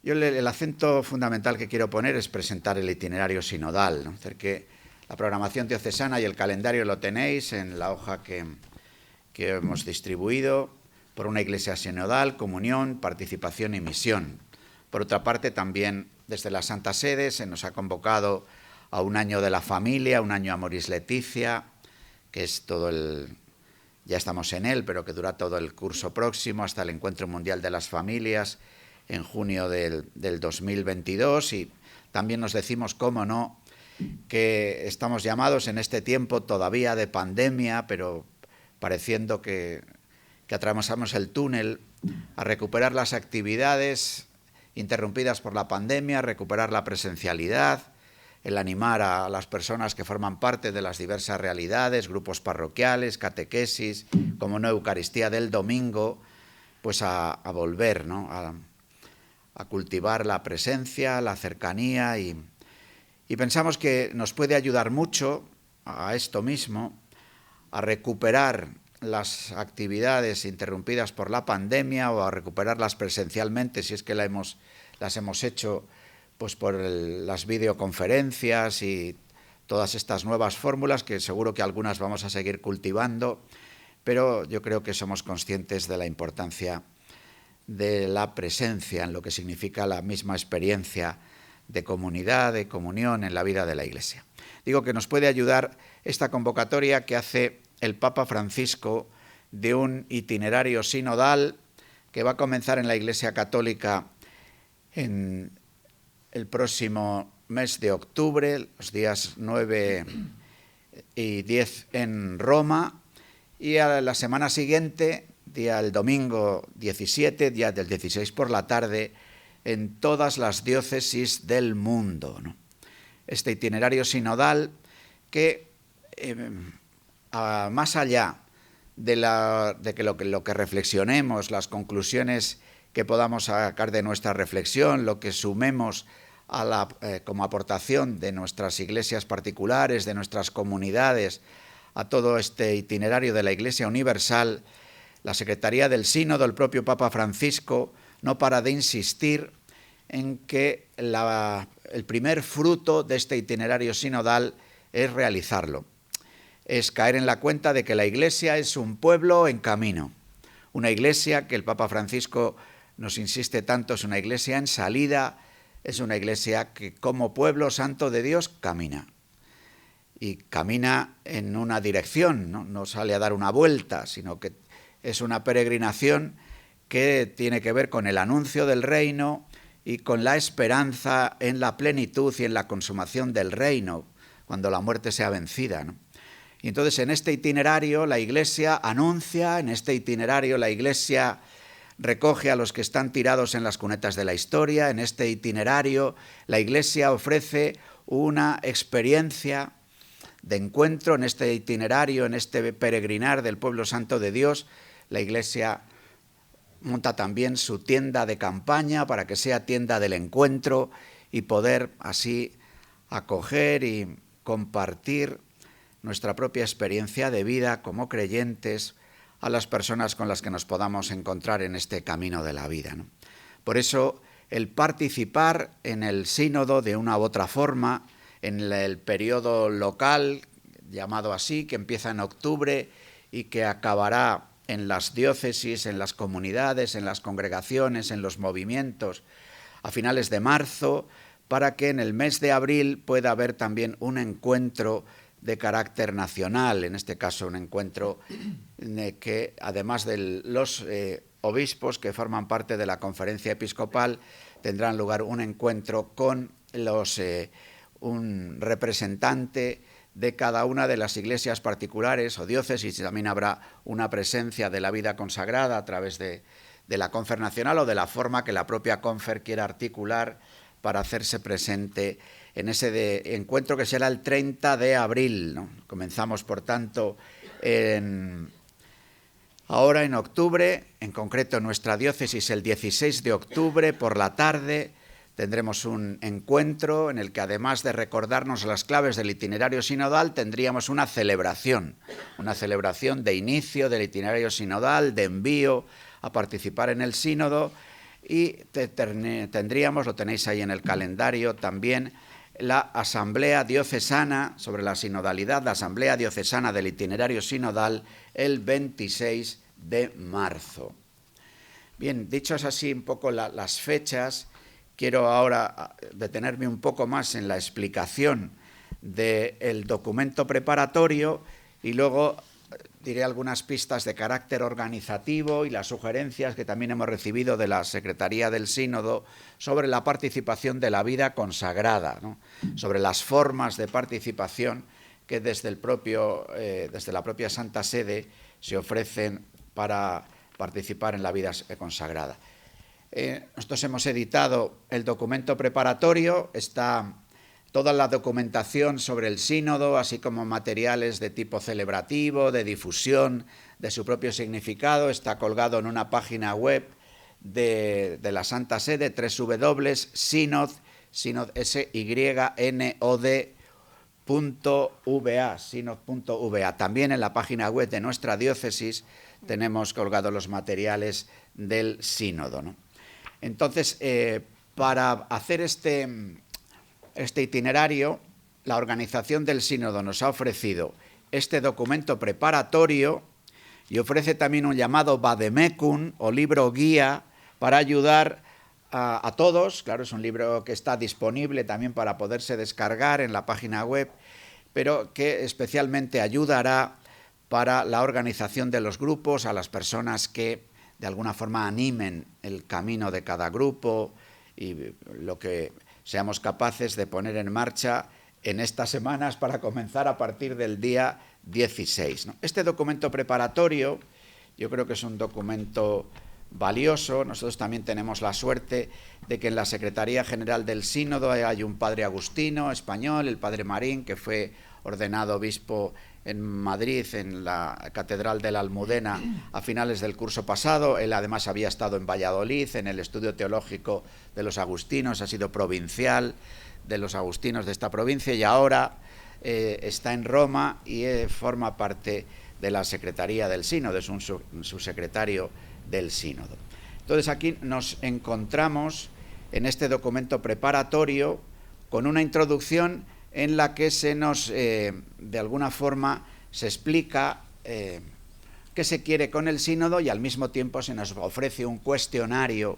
Yo el acento fundamental que quiero poner es presentar el itinerario sinodal, ¿no? Es decir, que la programación diocesana y el calendario lo tenéis en la hoja que hemos distribuido. Por una iglesia sinodal, comunión, participación y misión. Por otra parte, también desde la Santa Sede se nos ha convocado a un año de la familia, un año Amoris Laetitia, que es todo ya estamos en él, pero que dura todo el curso próximo hasta el Encuentro Mundial de las Familias en junio del 2022. Y también nos decimos, cómo no, que estamos llamados en este tiempo todavía de pandemia, pero pareciendo que atravesamos el túnel, a recuperar las actividades interrumpidas por la pandemia, a recuperar la presencialidad, el animar a las personas que forman parte de las diversas realidades, grupos parroquiales, catequesis, como no, Eucaristía del domingo, pues a volver, ¿no? a cultivar la presencia, la cercanía, y pensamos que nos puede ayudar mucho a esto mismo, a recuperar las actividades interrumpidas por la pandemia o a recuperarlas presencialmente, si es que las hemos hecho pues por las videoconferencias y todas estas nuevas fórmulas, que seguro que algunas vamos a seguir cultivando, pero yo creo que somos conscientes de la importancia de la presencia en lo que significa la misma experiencia de comunidad, de comunión en la vida de la Iglesia. Digo que nos puede ayudar esta convocatoria que hace el Papa Francisco de un itinerario sinodal que va a comenzar en la Iglesia Católica en el próximo mes de octubre, los días 9 y 10 en Roma, y a la semana siguiente, el domingo 17, día del 16 por la tarde, en todas las diócesis del mundo, ¿no? Este itinerario sinodal que más allá de lo que reflexionemos, las conclusiones que podamos sacar de nuestra reflexión, lo que sumemos como aportación de nuestras iglesias particulares, de nuestras comunidades, a todo este itinerario de la Iglesia Universal, la Secretaría del Sínodo, el propio Papa Francisco, no para de insistir en que el primer fruto de este itinerario sinodal es realizarlo. Es caer en la cuenta de que la Iglesia es un pueblo en camino. Una Iglesia que el Papa Francisco nos insiste tanto, es una Iglesia en salida, es una Iglesia que como pueblo santo de Dios camina. Y camina en una dirección, no sale a dar una vuelta, sino que es una peregrinación que tiene que ver con el anuncio del reino y con la esperanza en la plenitud y en la consumación del reino, cuando la muerte sea vencida, ¿no? Y entonces en este itinerario la Iglesia anuncia, en este itinerario la Iglesia recoge a los que están tirados en las cunetas de la historia, en este itinerario la Iglesia ofrece una experiencia de encuentro, en este itinerario, en este peregrinar del pueblo santo de Dios, la Iglesia monta también su tienda de campaña para que sea tienda del encuentro y poder así acoger y compartir nuestra propia experiencia de vida como creyentes a las personas con las que nos podamos encontrar en este camino de la vida, ¿no? Por eso, el participar en el sínodo de una u otra forma, en el periodo local, llamado así, que empieza en octubre y que acabará en las diócesis, en las comunidades, en las congregaciones, en los movimientos, a finales de marzo, para que en el mes de abril pueda haber también un encuentro de carácter nacional, en este caso un encuentro que, además de los obispos que forman parte de la conferencia episcopal, tendrán lugar un encuentro con un representante de cada una de las iglesias particulares o diócesis, y también habrá una presencia de la vida consagrada a través de la Confer Nacional o de la forma que la propia Confer quiera articular para hacerse presente en ese encuentro que será el 30 de abril, ¿no? Comenzamos, por tanto, ahora en octubre, en concreto en nuestra diócesis el 16 de octubre por la tarde, tendremos un encuentro en el que, además de recordarnos las claves del itinerario sinodal, tendríamos una celebración de inicio del itinerario sinodal, de envío a participar en el sínodo, y tendríamos, lo tenéis ahí en el calendario también, la Asamblea Diocesana sobre la sinodalidad, la Asamblea Diocesana del Itinerario Sinodal, el 26 de marzo. Bien, dichos así un poco las fechas, quiero ahora detenerme un poco más en la explicación del documento preparatorio y luego diré algunas pistas de carácter organizativo y las sugerencias que también hemos recibido de la Secretaría del Sínodo sobre la participación de la vida consagrada, ¿no? Sobre las formas de participación que desde la propia Santa Sede se ofrecen para participar en la vida consagrada. Nosotros hemos editado el documento preparatorio, está toda la documentación sobre el sínodo, así como materiales de tipo celebrativo, de difusión de su propio significado, está colgado en una página web de la Santa Sede, www.synod.va. También en la página web de nuestra diócesis tenemos colgados los materiales del sínodo, ¿no? Entonces, para hacer este itinerario, la organización del sínodo nos ha ofrecido este documento preparatorio y ofrece también un llamado Vademecum o libro guía para ayudar a todos. Claro, es un libro que está disponible también para poderse descargar en la página web, pero que especialmente ayudará para la organización de los grupos, a las personas que de alguna forma animen el camino de cada grupo y lo que seamos capaces de poner en marcha en estas semanas para comenzar a partir del día 16, ¿no? Este documento preparatorio yo creo que es un documento valioso. Nosotros también tenemos la suerte de que en la Secretaría General del Sínodo hay un padre agustino español, el padre Marín, que fue ordenado obispo en Madrid, en la Catedral de la Almudena, a finales del curso pasado. Él además había estado en Valladolid, en el estudio teológico de los agustinos, ha sido provincial de los agustinos de esta provincia y ahora está en Roma y forma parte de la Secretaría del Sínodo, es un subsecretario del Sínodo. Entonces aquí nos encontramos en este documento preparatorio con una introducción en la que se nos, de alguna forma, se explica qué se quiere con el sínodo y al mismo tiempo se nos ofrece un cuestionario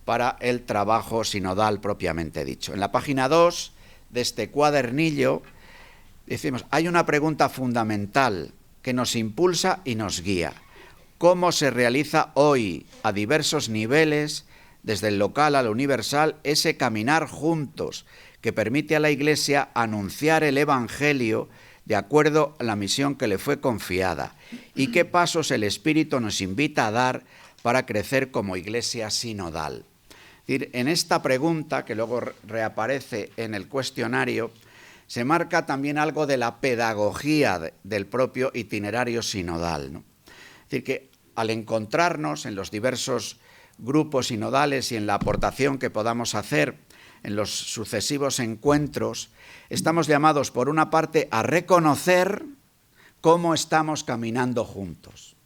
para el trabajo sinodal propiamente dicho. En la página 2 de este cuadernillo decimos, hay una pregunta fundamental que nos impulsa y nos guía. ¿Cómo se realiza hoy, a diversos niveles, desde el local al universal, ese caminar juntos que permite a la Iglesia anunciar el Evangelio de acuerdo a la misión que le fue confiada? ¿Y qué pasos el Espíritu nos invita a dar para crecer como Iglesia sinodal? Es decir, en esta pregunta, que luego reaparece en el cuestionario, se marca también algo de la pedagogía del propio itinerario sinodal, ¿no? Es decir, que al encontrarnos en los diversos grupos sinodales y en la aportación que podamos hacer en los sucesivos encuentros, estamos llamados, por una parte, a reconocer cómo estamos caminando juntos.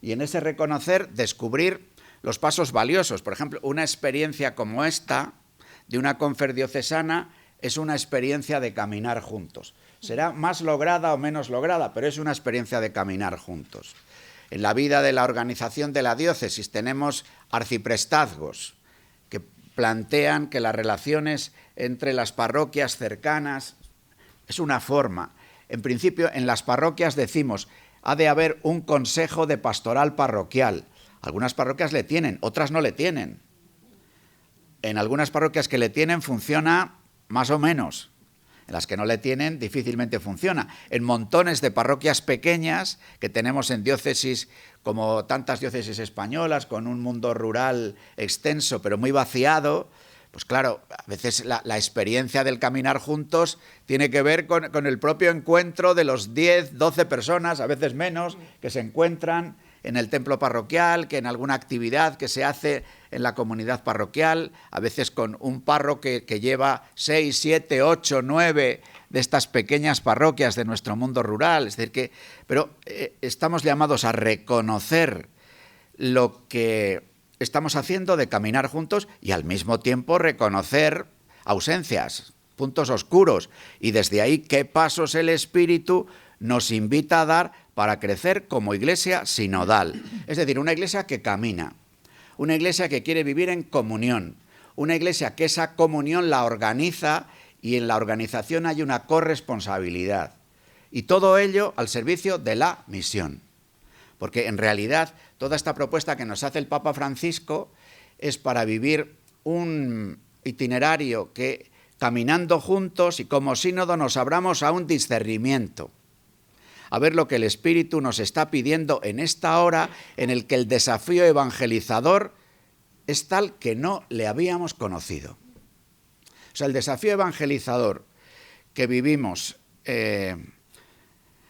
Y en ese reconocer, descubrir los pasos valiosos. Por ejemplo, una experiencia como esta, de una conferdiocesana, es una experiencia de caminar juntos. Será más lograda o menos lograda, pero es una experiencia de caminar juntos. En la vida de la organización de la diócesis tenemos arciprestazgos que plantean que las relaciones entre las parroquias cercanas es una forma. En principio, en las parroquias decimos, ha de haber un consejo de pastoral parroquial. Algunas parroquias le tienen, otras no le tienen. En algunas parroquias que le tienen funciona más o menos. En las que no le tienen difícilmente funciona. En montones de parroquias pequeñas que tenemos en diócesis, como tantas diócesis españolas, con un mundo rural extenso pero muy vaciado, pues claro, a veces la experiencia del caminar juntos tiene que ver con el propio encuentro de los 10, 12 personas, a veces menos, que se encuentran en el templo parroquial, que en alguna actividad que se hace en la comunidad parroquial, a veces con un párroco que lleva 6, 7, 8, 9 de estas pequeñas parroquias de nuestro mundo rural. Es decir, pero estamos llamados a reconocer lo que estamos haciendo de caminar juntos y al mismo tiempo reconocer ausencias, puntos oscuros, y desde ahí qué pasos el Espíritu nos invita a dar para crecer como iglesia sinodal. Es decir, una iglesia que camina, una iglesia que quiere vivir en comunión, una iglesia que esa comunión la organiza y en la organización hay una corresponsabilidad. Y todo ello al servicio de la misión. Porque en realidad toda esta propuesta que nos hace el Papa Francisco es para vivir un itinerario que, caminando juntos y como sínodo, nos abramos a un discernimiento, a ver lo que el Espíritu nos está pidiendo en esta hora en el que el desafío evangelizador es tal que no le habíamos conocido. O sea, el desafío evangelizador que vivimos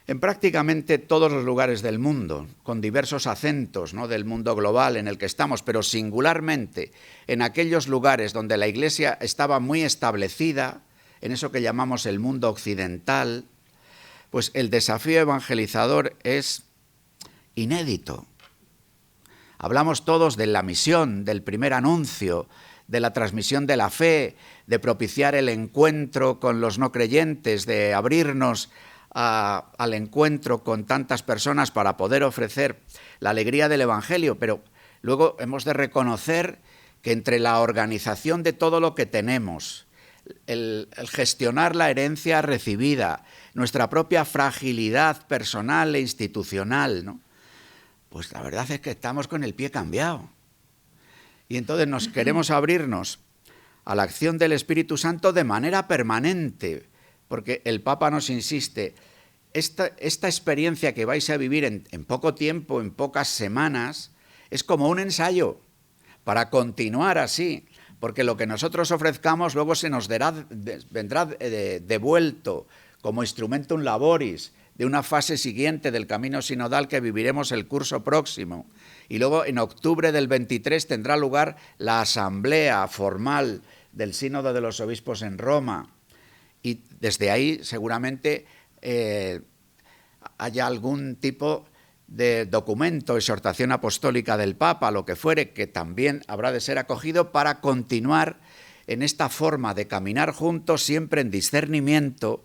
en prácticamente todos los lugares del mundo, con diversos acentos, ¿no?, del mundo global en el que estamos, pero singularmente en aquellos lugares donde la Iglesia estaba muy establecida, en eso que llamamos el mundo occidental, pues el desafío evangelizador es inédito. Hablamos todos de la misión, del primer anuncio, de la transmisión de la fe, de propiciar el encuentro con los no creyentes, de abrirnos al encuentro con tantas personas para poder ofrecer la alegría del Evangelio, pero luego hemos de reconocer que entre la organización de todo lo que tenemos, el gestionar la herencia recibida, nuestra propia fragilidad personal e institucional, ¿no?, pues la verdad es que estamos con el pie cambiado. Y entonces nos queremos abrirnos a la acción del Espíritu Santo de manera permanente, porque el Papa nos insiste, esta experiencia que vais a vivir en poco tiempo, en pocas semanas, es como un ensayo para continuar así, porque lo que nosotros ofrezcamos luego se nos vendrá devuelto como instrumentum laboris de una fase siguiente del camino sinodal que viviremos el curso próximo. Y luego en octubre del 23 tendrá lugar la asamblea formal del Sínodo de los Obispos en Roma. Y desde ahí seguramente haya algún tipo de documento, exhortación apostólica del Papa, lo que fuere, que también habrá de ser acogido para continuar en esta forma de caminar juntos, siempre en discernimiento,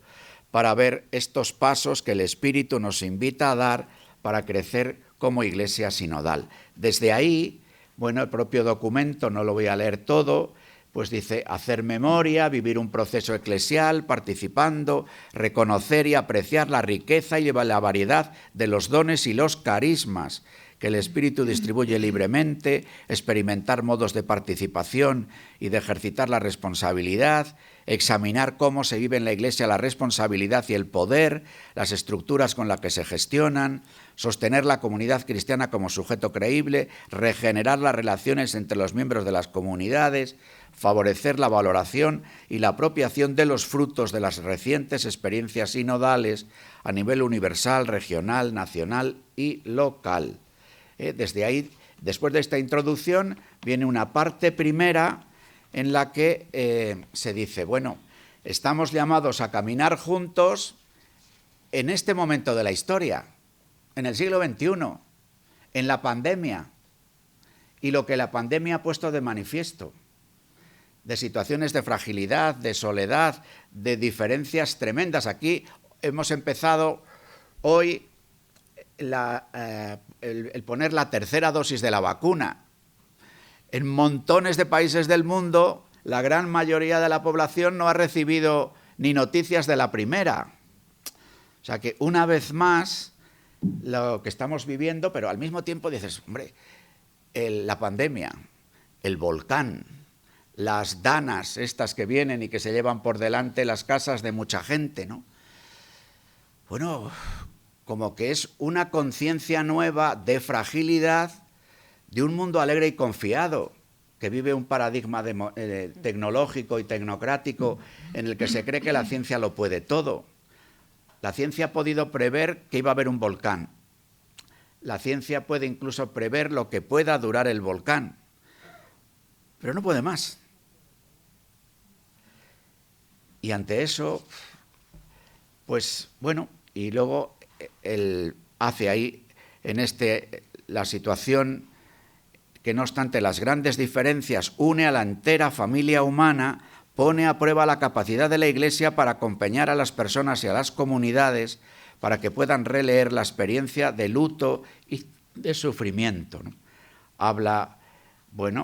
para ver estos pasos que el Espíritu nos invita a dar para crecer como iglesia sinodal. Desde ahí, bueno, el propio documento, no lo voy a leer todo, pues dice, hacer memoria, vivir un proceso eclesial, participando, reconocer y apreciar la riqueza y la variedad de los dones y los carismas que el Espíritu distribuye libremente, experimentar modos de participación y de ejercitar la responsabilidad, examinar cómo se vive en la Iglesia la responsabilidad y el poder, las estructuras con las que se gestionan, sostener la comunidad cristiana como sujeto creíble, regenerar las relaciones entre los miembros de las comunidades, favorecer la valoración y la apropiación de los frutos de las recientes experiencias sinodales a nivel universal, regional, nacional y local. Desde ahí, después de esta introducción, viene una parte primera en la que se dice, bueno, estamos llamados a caminar juntos en este momento de la historia, en el siglo XXI, en la pandemia, y lo que la pandemia ha puesto de manifiesto, de situaciones de fragilidad, de soledad, de diferencias tremendas. Aquí hemos empezado hoy el poner la tercera dosis de la vacuna. En montones de países del mundo, la gran mayoría de la población no ha recibido ni noticias de la primera. O sea que una vez más, lo que estamos viviendo, pero al mismo tiempo dices, hombre, la pandemia, el volcán, las danas estas que vienen y que se llevan por delante las casas de mucha gente, ¿no? Bueno, como que es una conciencia nueva de fragilidad de un mundo alegre y confiado, que vive un paradigma tecnológico y tecnocrático en el que se cree que la ciencia lo puede todo. La ciencia ha podido prever que iba a haber un volcán. La ciencia puede incluso prever lo que pueda durar el volcán, pero no puede más. Y ante eso, pues bueno, y luego él hace ahí, en la situación que no obstante las grandes diferencias une a la entera familia humana, pone a prueba la capacidad de la Iglesia para acompañar a las personas y a las comunidades para que puedan releer la experiencia de luto y de sufrimiento, ¿no? Habla,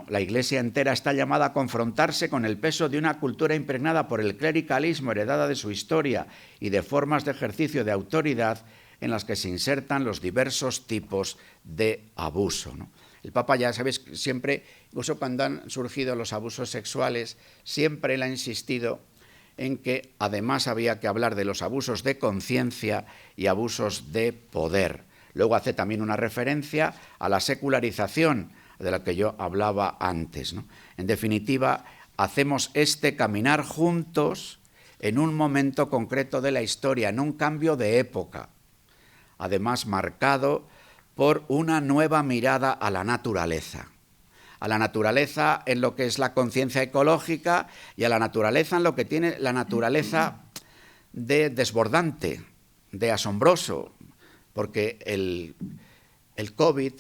la Iglesia entera está llamada a confrontarse con el peso de una cultura impregnada por el clericalismo heredada de su historia y de formas de ejercicio de autoridad en las que se insertan los diversos tipos de abuso, ¿no? El Papa, ya sabéis, siempre, incluso cuando han surgido los abusos sexuales, siempre él ha insistido en que además había que hablar de los abusos de conciencia y abusos de poder. Luego hace también una referencia a la secularización de la que yo hablaba antes, ¿no? En definitiva, hacemos este caminar juntos en un momento concreto de la historia, en un cambio de época, además marcado por una nueva mirada a la naturaleza en lo que es la conciencia ecológica y a la naturaleza en lo que tiene la naturaleza de desbordante, de asombroso, porque el COVID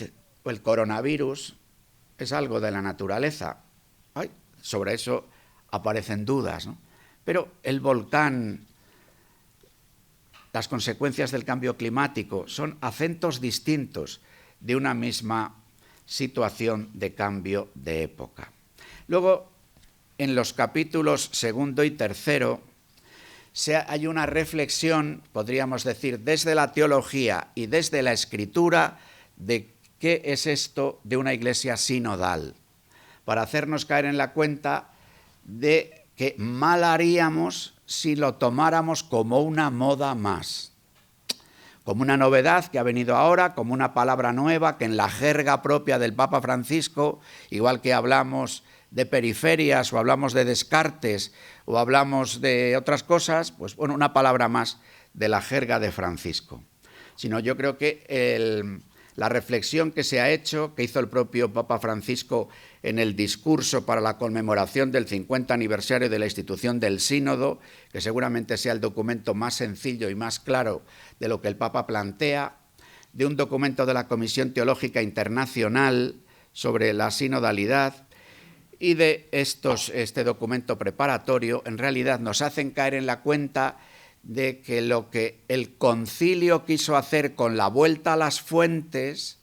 o el coronavirus es algo de la naturaleza. Sobre eso aparecen dudas, ¿no? Pero el volcán, las consecuencias del cambio climático son acentos distintos de una misma situación de cambio de época. Luego, en los capítulos 2 y 3, hay una reflexión, podríamos decir, desde la teología y desde la escritura, de qué es esto de una iglesia sinodal, para hacernos caer en la cuenta de que mal haríamos si lo tomáramos como una moda más, como una novedad que ha venido ahora, como una palabra nueva que en la jerga propia del Papa Francisco, igual que hablamos de periferias o hablamos de Descartes o hablamos de otras cosas, pues una palabra más de la jerga de Francisco. Sino yo creo que la reflexión que se ha hecho, que hizo el propio Papa Francisco en el discurso para la conmemoración del 50 aniversario de la institución del Sínodo, que seguramente sea el documento más sencillo y más claro de lo que el Papa plantea, de un documento de la Comisión Teológica Internacional sobre la sinodalidad y de este documento preparatorio, en realidad nos hacen caer en la cuenta de que lo que el concilio quiso hacer con la vuelta a las fuentes,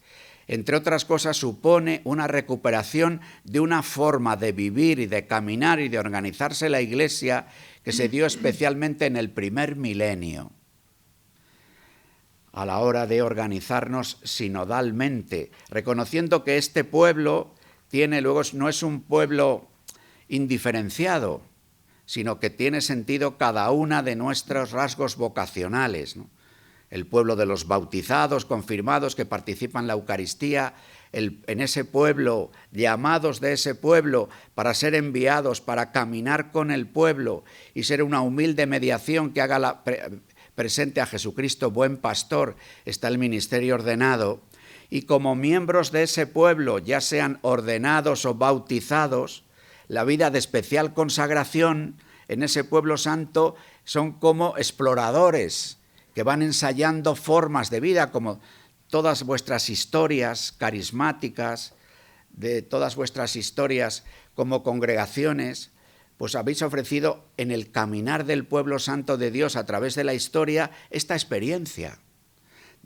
entre otras cosas, supone una recuperación de una forma de vivir y de caminar y de organizarse la Iglesia que se dio especialmente en el primer milenio, a la hora de organizarnos sinodalmente, reconociendo que este pueblo no es un pueblo indiferenciado, sino que tiene sentido cada una de nuestros rasgos vocacionales, ¿no? El pueblo de los bautizados, confirmados, que participan en la Eucaristía, en ese pueblo, llamados de ese pueblo para ser enviados, para caminar con el pueblo y ser una humilde mediación que haga presente a Jesucristo, buen pastor, está el ministerio ordenado. Y como miembros de ese pueblo, ya sean ordenados o bautizados, la vida de especial consagración en ese pueblo santo son como exploradores que van ensayando formas de vida, como todas vuestras historias carismáticas, de todas vuestras historias como congregaciones, pues habéis ofrecido en el caminar del pueblo santo de Dios a través de la historia esta experiencia.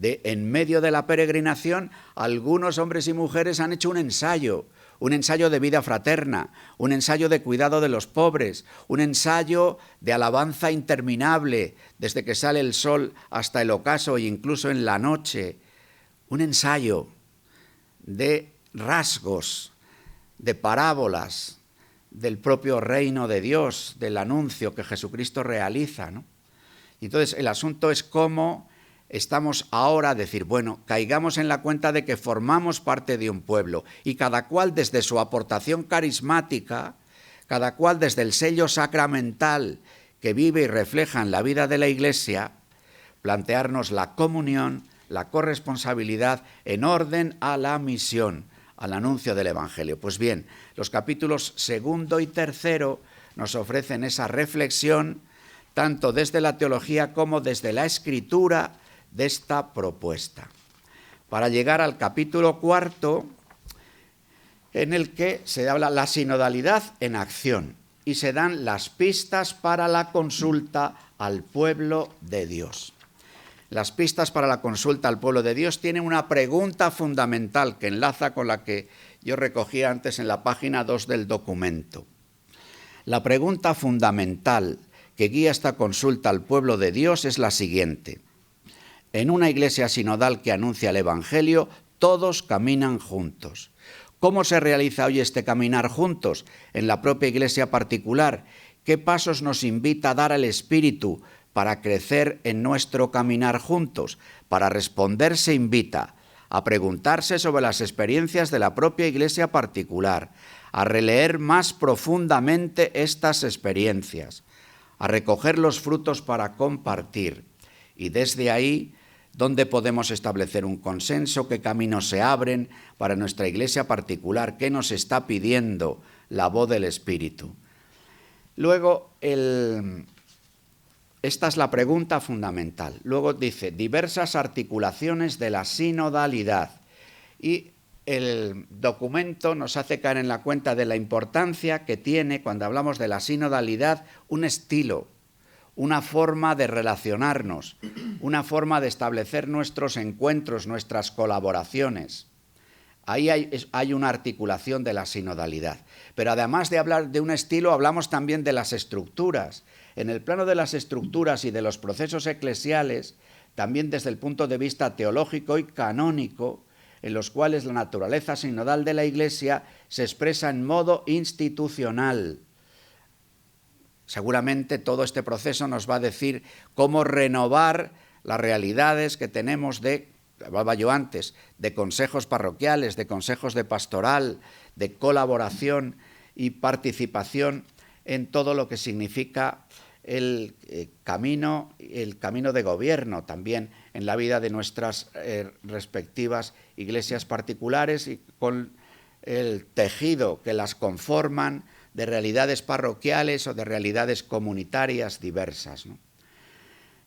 En medio de la peregrinación, algunos hombres y mujeres han hecho un ensayo de vida fraterna, un ensayo de cuidado de los pobres, un ensayo de alabanza interminable desde que sale el sol hasta el ocaso e incluso en la noche, un ensayo de rasgos, de parábolas del propio reino de Dios, del anuncio que Jesucristo realiza, ¿no? Y entonces el asunto es cómo estamos ahora a decir, caigamos en la cuenta de que formamos parte de un pueblo y cada cual desde su aportación carismática, cada cual desde el sello sacramental que vive y refleja en la vida de la Iglesia, plantearnos la comunión, la corresponsabilidad en orden a la misión, al anuncio del Evangelio. Pues bien, los capítulos 2 y 3 nos ofrecen esa reflexión, tanto desde la teología como desde la escritura, de esta propuesta. Para llegar al capítulo 4, en el que se habla la sinodalidad en acción y se dan las pistas para la consulta al pueblo de Dios. Las pistas para la consulta al pueblo de Dios tienen una pregunta fundamental que enlaza con la que yo recogí antes en la página 2 del documento. La pregunta fundamental que guía esta consulta al pueblo de Dios es la siguiente. En una iglesia sinodal que anuncia el Evangelio, todos caminan juntos. ¿Cómo se realiza hoy este caminar juntos en la propia iglesia particular? ¿Qué pasos nos invita a dar el Espíritu para crecer en nuestro caminar juntos? Para responder se invita a preguntarse sobre las experiencias de la propia iglesia particular, a releer más profundamente estas experiencias, a recoger los frutos para compartir y desde ahí, ¿dónde podemos establecer un consenso? ¿Qué caminos se abren para nuestra iglesia particular? ¿Qué nos está pidiendo la voz del Espíritu? Luego, esta es la pregunta fundamental. Luego dice, diversas articulaciones de la sinodalidad. Y el documento nos hace caer en la cuenta de la importancia que tiene, cuando hablamos de la sinodalidad, un estilo, una forma de relacionarnos, una forma de establecer nuestros encuentros, nuestras colaboraciones. Ahí hay una articulación de la sinodalidad. Pero además de hablar de un estilo, hablamos también de las estructuras. En el plano de las estructuras y de los procesos eclesiales, también desde el punto de vista teológico y canónico, en los cuales la naturaleza sinodal de la Iglesia se expresa en modo institucional. Seguramente todo este proceso nos va a decir cómo renovar las realidades que tenemos hablaba yo antes, de consejos parroquiales, de consejos de pastoral, de colaboración y participación en todo lo que significa el camino de gobierno también en la vida de nuestras respectivas iglesias particulares y con el tejido que las conforman de realidades parroquiales o de realidades comunitarias diversas, ¿no?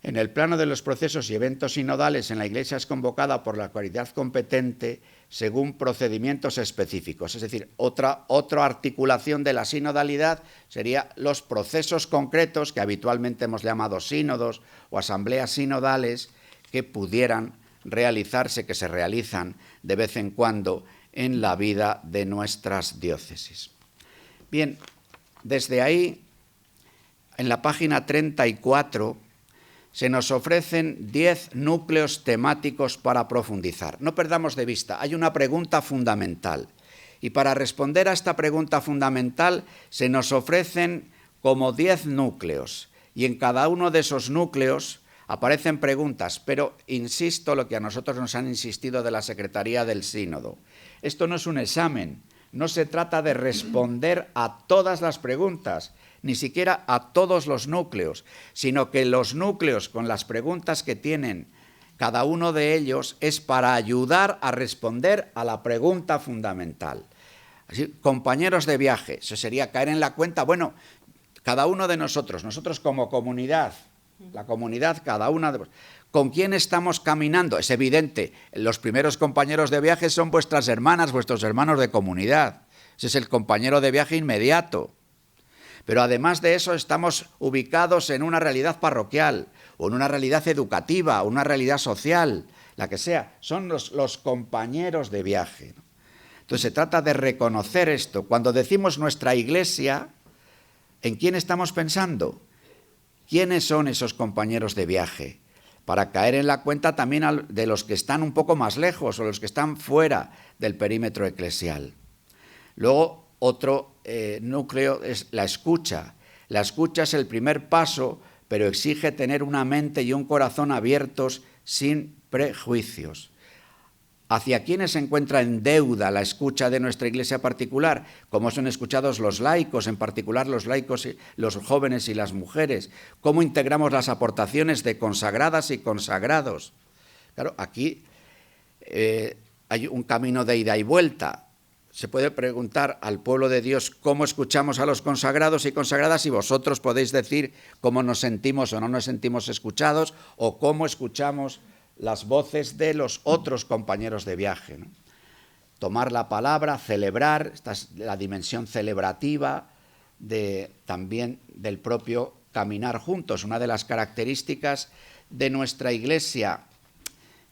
En el plano de los procesos y eventos sinodales, en la Iglesia es convocada por la autoridad competente según procedimientos específicos. Es decir, otra articulación de la sinodalidad sería los procesos concretos que habitualmente hemos llamado sínodos o asambleas sinodales que pudieran realizarse, que se realizan de vez en cuando en la vida de nuestras diócesis. Bien, desde ahí, en la página 34, se nos ofrecen 10 núcleos temáticos para profundizar. No perdamos de vista, hay una pregunta fundamental. Y para responder a esta pregunta fundamental se nos ofrecen como 10 núcleos. Y en cada uno de esos núcleos aparecen preguntas, pero insisto lo que a nosotros nos han insistido de la Secretaría del Sínodo. Esto no es un examen, no se trata de responder a todas las preguntas, ni siquiera a todos los núcleos, sino que los núcleos con las preguntas que tienen cada uno de ellos es para ayudar a responder a la pregunta fundamental. Así, compañeros de viaje, eso sería caer en la cuenta, bueno, cada uno de nosotros como comunidad, la comunidad, cada una de ¿con quién estamos caminando? Es evidente, los primeros compañeros de viaje son vuestras hermanas, vuestros hermanos de comunidad. Ese es el compañero de viaje inmediato. Pero además de eso estamos ubicados en una realidad parroquial, o en una realidad educativa, o una realidad social, la que sea. Son los compañeros de viaje. Entonces se trata de reconocer esto. Cuando decimos nuestra iglesia, ¿en quién estamos pensando? ¿Quiénes son esos compañeros de viaje? Para caer en la cuenta también de los que están un poco más lejos o los que están fuera del perímetro eclesial. Luego, otro núcleo es la escucha. La escucha es el primer paso, pero exige tener una mente y un corazón abiertos sin prejuicios. ¿Hacia quiénes se encuentra en deuda la escucha de nuestra iglesia particular? ¿Cómo son escuchados los laicos, en particular los laicos, los jóvenes y las mujeres? ¿Cómo integramos las aportaciones de consagradas y consagrados? Claro, aquí hay un camino de ida y vuelta. Se puede preguntar al pueblo de Dios cómo escuchamos a los consagrados y consagradas y vosotros podéis decir cómo nos sentimos o no nos sentimos escuchados o cómo escuchamos las voces de los otros compañeros de viaje, ¿no? tomar la palabra, celebrar, esta es la dimensión celebrativa también del propio caminar juntos. Una de las características de nuestra Iglesia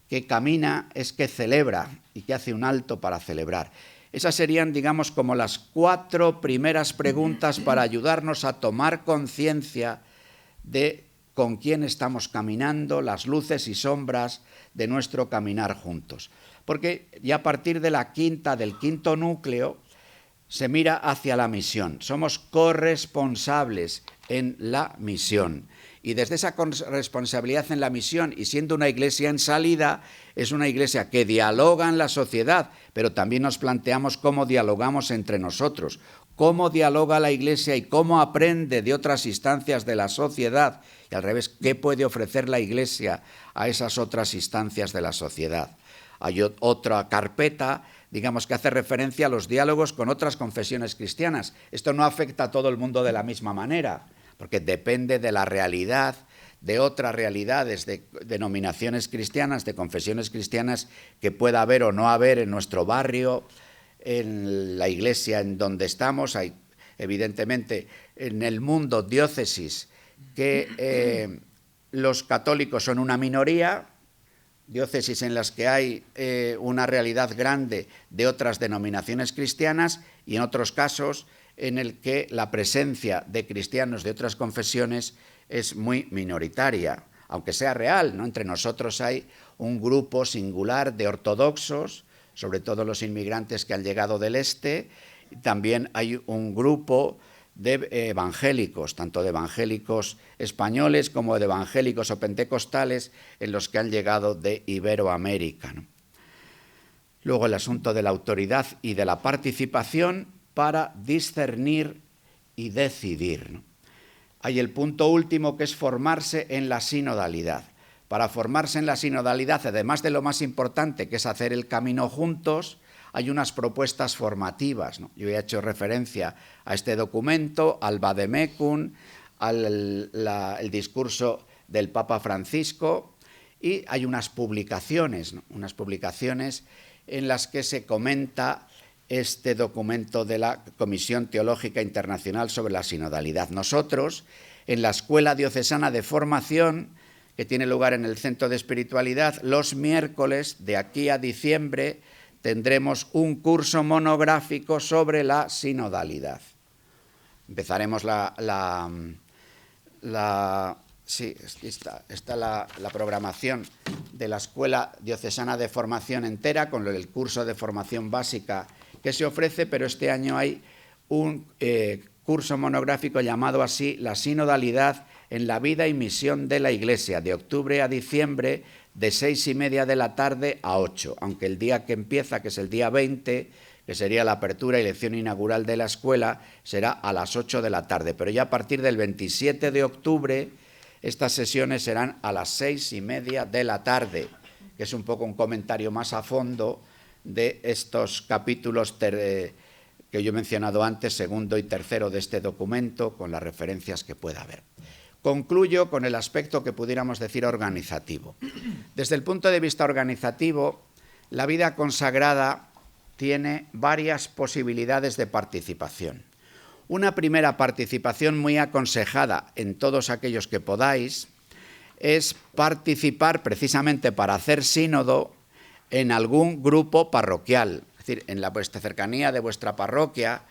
que camina es que celebra y que hace un alto para celebrar. Esas serían, digamos, como las 4 primeras preguntas para ayudarnos a tomar conciencia de con quién estamos caminando, las luces y sombras de nuestro caminar juntos. Porque ya a partir de del quinto núcleo, se mira hacia la misión. Somos corresponsables en la misión. Y desde esa corresponsabilidad en la misión, y siendo una iglesia en salida, es una iglesia que dialoga en la sociedad, pero también nos planteamos cómo dialogamos entre nosotros, cómo dialoga la iglesia y cómo aprende de otras instancias de la sociedad, y al revés, qué puede ofrecer la iglesia a esas otras instancias de la sociedad. Hay otra carpeta, digamos, que hace referencia a los diálogos con otras confesiones cristianas. Esto no afecta a todo el mundo de la misma manera, porque depende de la realidad, de otras realidades, de denominaciones cristianas, de confesiones cristianas que pueda haber o no haber en nuestro barrio, en la iglesia en donde estamos. Hay, evidentemente, en el mundo diócesis que los católicos son una minoría, diócesis en las que hay una realidad grande de otras denominaciones cristianas, y en otros casos en el que la presencia de cristianos de otras confesiones es muy minoritaria, aunque sea real, ¿no? Entre nosotros hay un grupo singular de ortodoxos, sobre todo los inmigrantes que han llegado del este, y también hay un grupo de evangélicos, tanto de evangélicos españoles como de evangélicos o pentecostales, en los que han llegado de Iberoamérica, ¿no? Luego el asunto de la autoridad y de la participación para discernir y decidir, ¿no? Hay el punto último, que es formarse en la sinodalidad. Para formarse en la sinodalidad, además de lo más importante, que es hacer el camino juntos, hay unas propuestas formativas, ¿no? Yo he hecho referencia a este documento, al Vademecum, el discurso del Papa Francisco, y hay unas publicaciones, ¿no? Unas publicaciones en las que se comenta este documento de la Comisión Teológica Internacional sobre la Sinodalidad. Nosotros, en la Escuela Diocesana de Formación, que tiene lugar en el Centro de Espiritualidad, los miércoles de aquí a diciembre tendremos un curso monográfico sobre la sinodalidad. Empezaremos sí, está la programación de la Escuela Diocesana de Formación entera, con el curso de formación básica que se ofrece, pero este año hay un curso monográfico llamado así, La sinodalidad en la vida y misión de la Iglesia, de octubre a diciembre, de 6:30 de la tarde a 8, aunque el día que empieza, que es el día 20, que sería la apertura y lección inaugural de la escuela, será a las 8 de la tarde. Pero ya a partir del 27 de octubre, estas sesiones serán a las 6:30 de la tarde, que es un poco un comentario más a fondo de estos capítulos que yo he mencionado antes, segundo y tercero de este documento, con las referencias que pueda haber. Concluyo con el aspecto que pudiéramos decir organizativo. Desde el punto de vista organizativo, la vida consagrada tiene varias posibilidades de participación. Una primera participación muy aconsejada en todos aquellos que podáis es participar precisamente para hacer sínodo en algún grupo parroquial, es decir, en la cercanía de vuestra parroquia,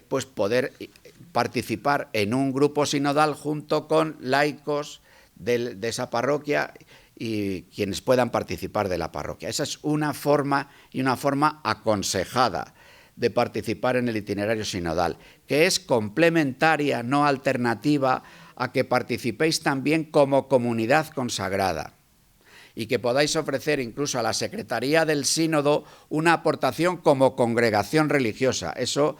pues poder participar en un grupo sinodal junto con laicos de esa parroquia y quienes puedan participar de la parroquia. Esa es una forma, y una forma aconsejada de participar en el itinerario sinodal, que es complementaria, no alternativa, a que participéis también como comunidad consagrada y que podáis ofrecer incluso a la Secretaría del Sínodo una aportación como congregación religiosa. Eso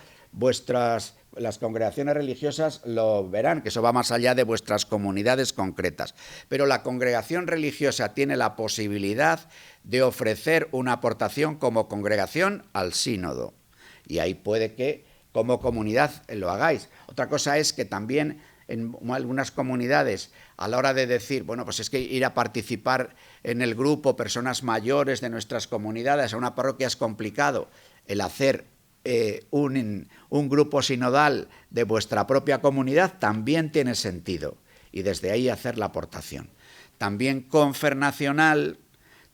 las congregaciones religiosas lo verán, que eso va más allá de vuestras comunidades concretas. Pero la congregación religiosa tiene la posibilidad de ofrecer una aportación como congregación al sínodo. Y ahí puede que como comunidad lo hagáis. Otra cosa es que también en algunas comunidades, a la hora de decir, bueno, pues es que ir a participar en el grupo, personas mayores de nuestras comunidades, a una parroquia es complicado, el hacer un grupo sinodal de vuestra propia comunidad también tiene sentido, y desde ahí hacer la aportación. También Confernacional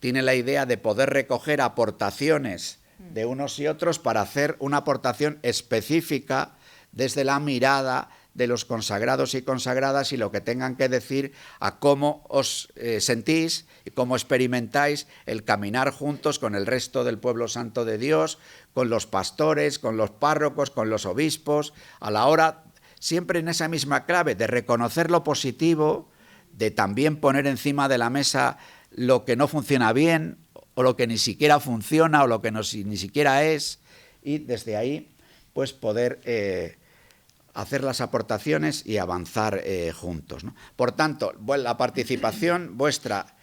tiene la idea de poder recoger aportaciones de unos y otros para hacer una aportación específica desde la mirada de los consagrados y consagradas y lo que tengan que decir a cómo os sentís y cómo experimentáis el caminar juntos con el resto del pueblo santo de Dios, con los pastores, con los párrocos, con los obispos, a la hora, siempre en esa misma clave de reconocer lo positivo, de también poner encima de la mesa lo que no funciona bien o lo que ni siquiera funciona o lo que ni siquiera es, y desde ahí pues poder hacer las aportaciones y avanzar juntos, ¿no? Por tanto, la participación vuestra,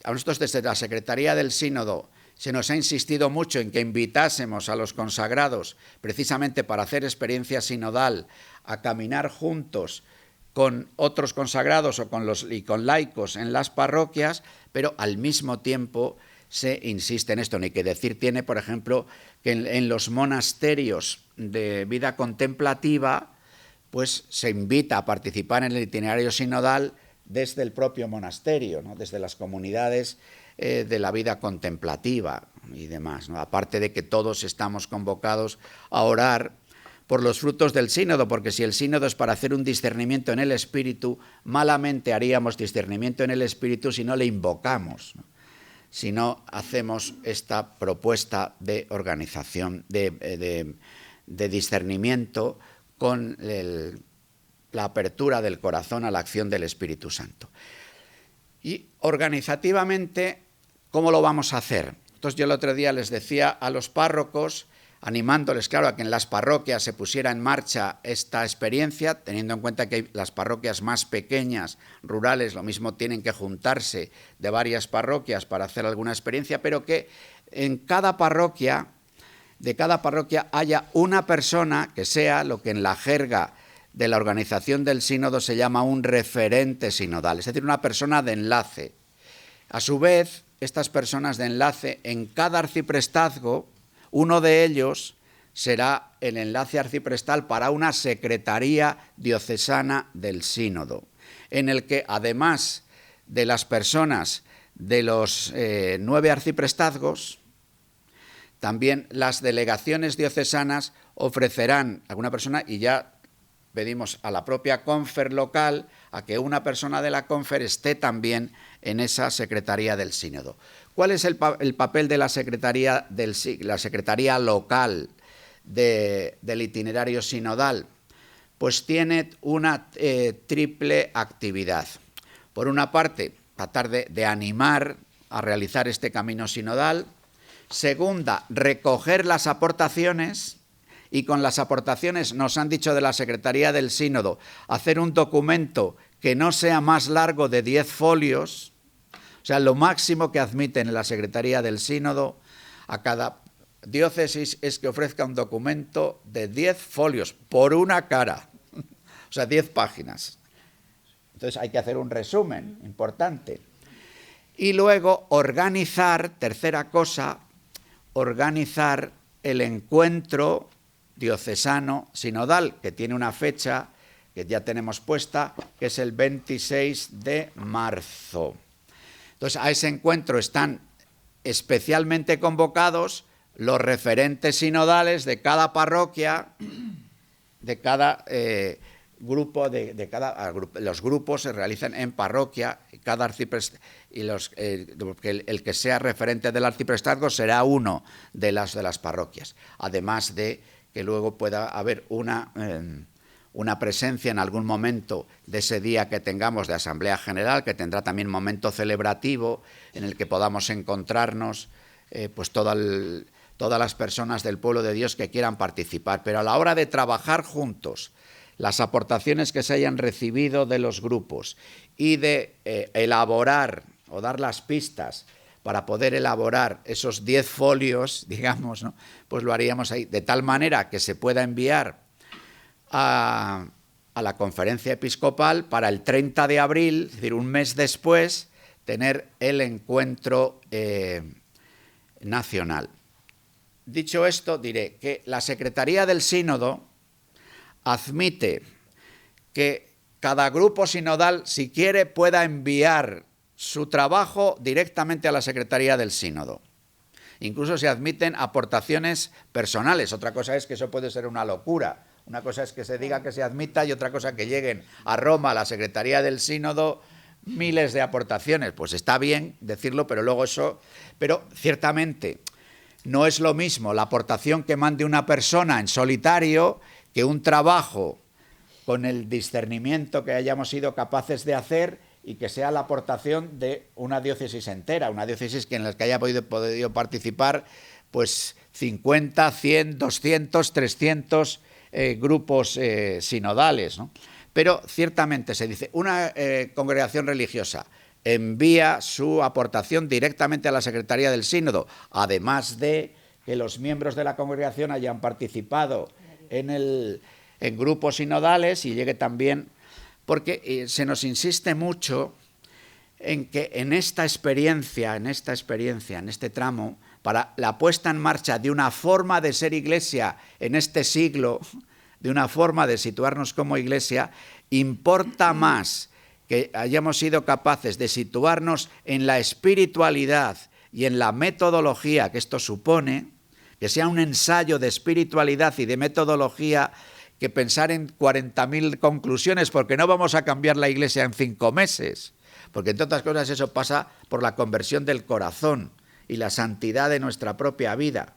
a nosotros desde la Secretaría del Sínodo se nos ha insistido mucho en que invitásemos a los consagrados precisamente para hacer experiencia sinodal, a caminar juntos con otros consagrados o con laicos en las parroquias, pero al mismo tiempo se insiste en esto. Ni que decir tiene, por ejemplo, que en los monasterios de vida contemplativa, pues se invita a participar en el itinerario sinodal desde el propio monasterio, ¿no? Desde las comunidades de la vida contemplativa y demás, ¿no? Aparte de que todos estamos convocados a orar por los frutos del sínodo, porque si el sínodo es para hacer un discernimiento en el espíritu, malamente haríamos discernimiento en el espíritu si no le invocamos, ¿no? Si no hacemos esta propuesta de organización, de discernimiento con la apertura del corazón a la acción del Espíritu Santo. Y organizativamente, ¿cómo lo vamos a hacer? Entonces yo el otro día les decía a los párrocos, animándoles, claro, a que en las parroquias se pusiera en marcha esta experiencia, teniendo en cuenta que las parroquias más pequeñas, rurales, lo mismo tienen que juntarse de varias parroquias para hacer alguna experiencia, pero que en cada parroquia, de cada parroquia, haya una persona que sea lo que en la jerga de la organización del sínodo se llama un referente sinodal, es decir, una persona de enlace. A su vez, estas personas de enlace en cada arciprestazgo, uno de ellos será el enlace arciprestal para una secretaría diocesana del sínodo, en el que además de las personas de los 9 arciprestazgos, también las delegaciones diocesanas ofrecerán a alguna persona, y ya pedimos a la propia confer local a que una persona de la confer esté también en esa secretaría del sínodo. ¿Cuál es el papel de la secretaría local del itinerario sinodal? Pues tiene una triple actividad. Por una parte, tratar de animar a realizar este camino sinodal. Segunda, recoger las aportaciones, y con las aportaciones nos han dicho de la Secretaría del Sínodo hacer un documento que no sea más largo de 10 folios, o sea, lo máximo que admiten en la Secretaría del Sínodo a cada diócesis es que ofrezca un documento de 10 folios por una cara, o sea, 10 páginas. Entonces hay que hacer un resumen importante. Y luego organizar, tercera cosa, organizar el encuentro diocesano sinodal, que tiene una fecha que ya tenemos puesta, que es el 26 de marzo. Entonces, a ese encuentro están especialmente convocados los referentes sinodales de cada parroquia, de cada grupo, los grupos se realizan en parroquia, cada el que sea referente del arciprestazgo será uno de las parroquias, además de que luego pueda haber una presencia en algún momento de ese día que tengamos de Asamblea General, que tendrá también momento celebrativo en el que podamos encontrarnos pues todas las personas del pueblo de Dios que quieran participar. Pero a la hora de trabajar juntos, las aportaciones que se hayan recibido de los grupos y de elaborar o dar las pistas para poder elaborar esos 10 folios, digamos, ¿no? Pues lo haríamos ahí, de tal manera que se pueda enviar a a la conferencia episcopal para el 30 de abril, es decir, un mes después, tener el encuentro nacional. Dicho esto, diré que la Secretaría del Sínodo admite que cada grupo sinodal, si quiere, pueda enviar su trabajo directamente a la Secretaría del Sínodo. Incluso se admiten aportaciones personales. Otra cosa es que eso puede ser una locura. Una cosa es que se diga que se admita y otra cosa que lleguen a Roma, a la Secretaría del Sínodo, miles de aportaciones. Pues está bien decirlo, pero luego eso... Pero ciertamente no es lo mismo la aportación que mande una persona en solitario que un trabajo con el discernimiento que hayamos sido capaces de hacer y que sea la aportación de una diócesis entera, una diócesis en la que haya podido participar pues 50, 100, 200, 300 grupos sinodales, ¿no? Pero ciertamente se dice, una congregación religiosa envía su aportación directamente a la Secretaría del Sínodo, además de que los miembros de la congregación hayan participado en grupos sinodales y llegue también, porque se nos insiste mucho en que en esta experiencia, en este tramo, para la puesta en marcha de una forma de ser iglesia en este siglo, de una forma de situarnos como iglesia, importa más que hayamos sido capaces de situarnos en la espiritualidad y en la metodología que esto supone, que sea un ensayo de espiritualidad y de metodología, que pensar en 40.000 conclusiones, porque no vamos a cambiar la iglesia en 5 meses, porque entre otras cosas eso pasa por la conversión del corazón y la santidad de nuestra propia vida,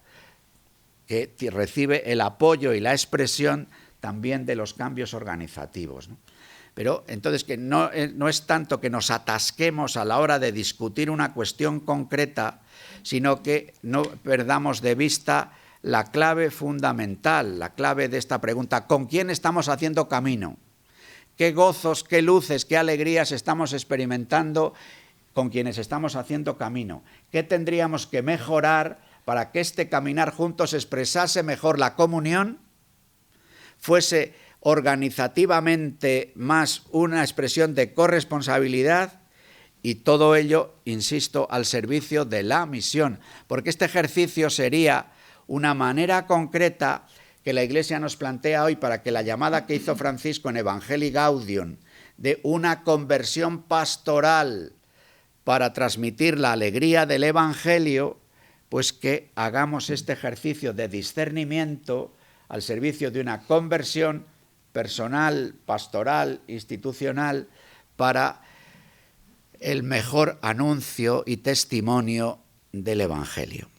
que recibe el apoyo y la expresión también de los cambios organizativos, ¿no? Pero entonces que no es tanto que nos atasquemos a la hora de discutir una cuestión concreta, sino que no perdamos de vista la clave fundamental, la clave de esta pregunta: ¿con quién estamos haciendo camino? ¿Qué gozos, qué luces, qué alegrías estamos experimentando con quienes estamos haciendo camino? ¿Qué tendríamos que mejorar para que este caminar juntos expresase mejor la comunión, fuese organizativamente más una expresión de corresponsabilidad y todo ello, insisto, al servicio de la misión? Porque este ejercicio sería una manera concreta que la Iglesia nos plantea hoy para que la llamada que hizo Francisco en Evangelii Gaudium de una conversión pastoral para transmitir la alegría del Evangelio, pues que hagamos este ejercicio de discernimiento al servicio de una conversión personal, pastoral, institucional, para el mejor anuncio y testimonio del Evangelio.